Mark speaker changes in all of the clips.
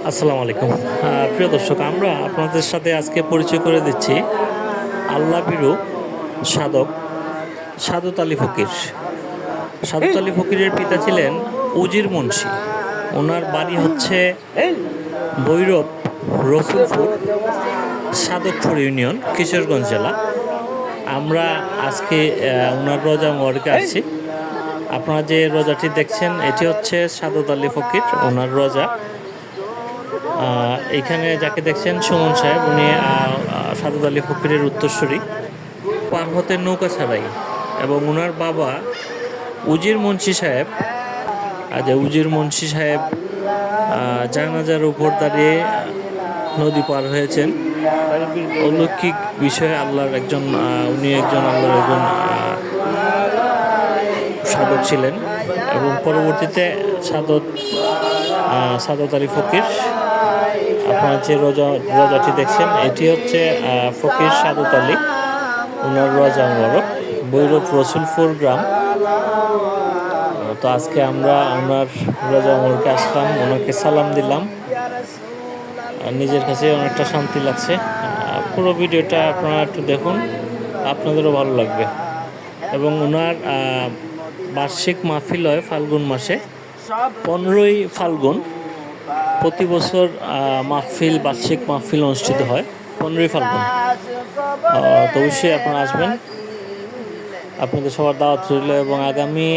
Speaker 1: আসসালামু আলাইকুম। প্রিয় দর্শক, আমরা আপনাদের সাথে আজকে পরিচয় করে দিচ্ছি আল্লাহ বিরু সাধক সাদত আলী ফকির। সাদত আলী ফকিরের পিতা ছিলেন উজির মুন্সি। ওনার বাড়ি হচ্ছে ভৈরব রসুলপুর, সাদতপুর ইউনিয়ন, কিশোরগঞ্জ জেলা। আমরা আজকে ওনার রোজা মোবারকে আসছি। আপনারা যে রোজাটি দেখছেন এটি হচ্ছে সাদত আলী ফকির ওনার রোজা। এখানে যাকে দেখছেন সুমন সাহেব, উনি সাদত আলী ফকিরের উত্তরসূরি। পার হতে নৌকা ছাড়াই, এবং ওনার বাবা উজির মুন্সি সাহেব, উজির মুন্সি সাহেব জানাজার উপর দাঁড়িয়ে নদী পার হয়েছেন। অলৌকিক বিষয়ে আল্লাহর একজন উনি আল্লাহর একজন সাধক ছিলেন, এবং পরবর্তীতে সাদত আলী ফকির। আপনারা যে রোজাটি দেখছেন এটি হচ্ছে ফকির সাদত আলী, ওনার রোজা মোবারক, ভৈরব রসুলপুর গ্রাম। তো আজকে আমরা ওনার রোজা মোবারকে আসলাম, ওনাকে সালাম দিলাম। নিজের কাছে অনেকটা শান্তি লাগছে। পুরো ভিডিওটা আপনারা একটু দেখুন, আপনাদেরও ভালো লাগবে। এবং ওনার বার্ষিক মাহফিল হয় ফাল্গুন মাসে, 15ই ফাল্গুন। প্রতি বছর বার্ষিক মাহফিল অনুষ্ঠিত হয় 15ই ফাল্গুন। তো অবশ্যই আপনারা আসবেন, আপনাদের সবার দাওয়াত রইল। এবং আগামী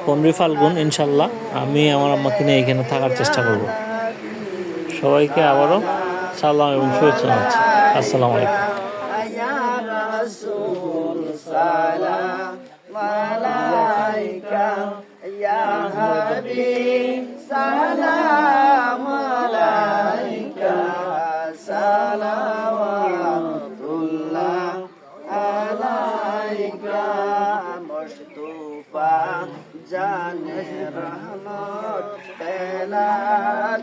Speaker 1: 15ই ফাল্গুন ইনশাল্লাহ আমি আমার আম্মাকে নিয়ে এখানে থাকার চেষ্টা করব। সবাইকে আবারও সালাম এবং শুভেচ্ছা জানাচ্ছি। আসসালামু আলাইকুম।
Speaker 2: जाने रहमत पहला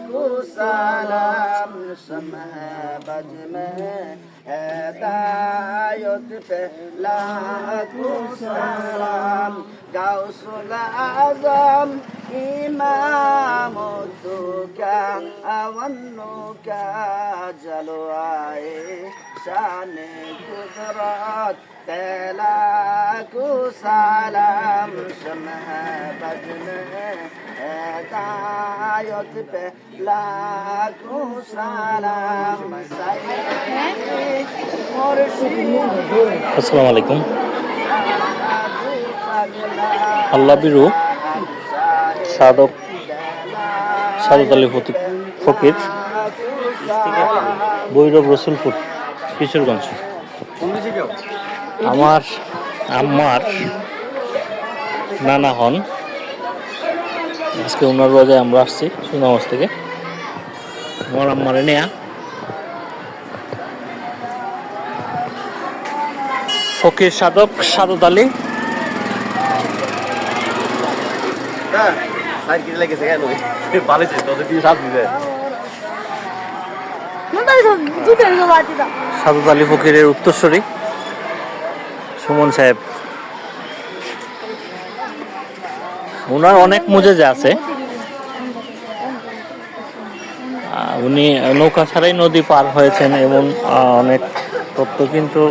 Speaker 2: को सलाम समहबज में हिदायत पहला को सलाम गौसुल आजम इमाम का अवन्नो का जलवाए शान कुदरत पहला को सलाम समहबज में हिदायत पहला को सलाम।
Speaker 1: আসসালামু আলাইকুম। আল্লাহ বিরু সাদত আলী ফকির, ভৈরব রসুলপুর, কিশোরগঞ্জ। আমার আম্মার নানা হন। আজকে ওনার রোজায় আমরা আসছি সুনামগঞ্জ থেকে। আমার আম্মারে নেয়া ফকির সাদত আলী। সাদত আলী ফকিরের উত্তরসূরি সুমন সাহেব। ওনার অনেক মুজেজা আছে। উনি নৌকা ছাড়াই নদী পার হয়েছেন, এমন অনেক তথ্য কিন্তু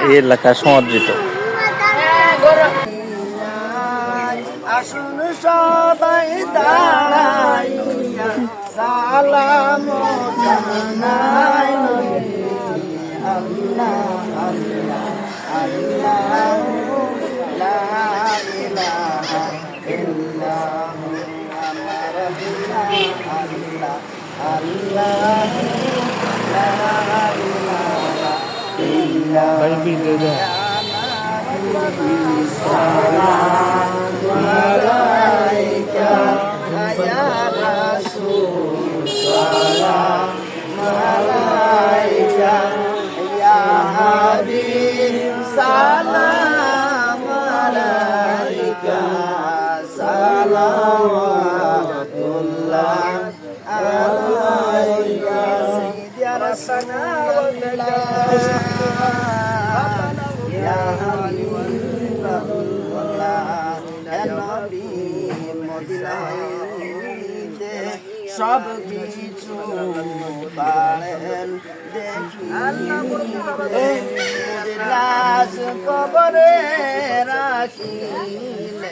Speaker 1: এই এলাকায় সমাদৃত।
Speaker 2: আসুন সবাই দাঁড়াইয়া সালাম জানাই আল্লাহ আল্লাহ আল্লাহ লা ইলাহা ইল্লাহু আমার আল্লাহ আল্লাহ লা ইলাহা ইল্লাল্লাহ। Malaika ya Rasul salam, Malaika ya Habib salam, Malaika salawatullah alaika Sayyidi Rasulana ya Habibullah ya Nabi Mudillah সব কিছু পারেন দেখি লাশ কবরে রাখিলে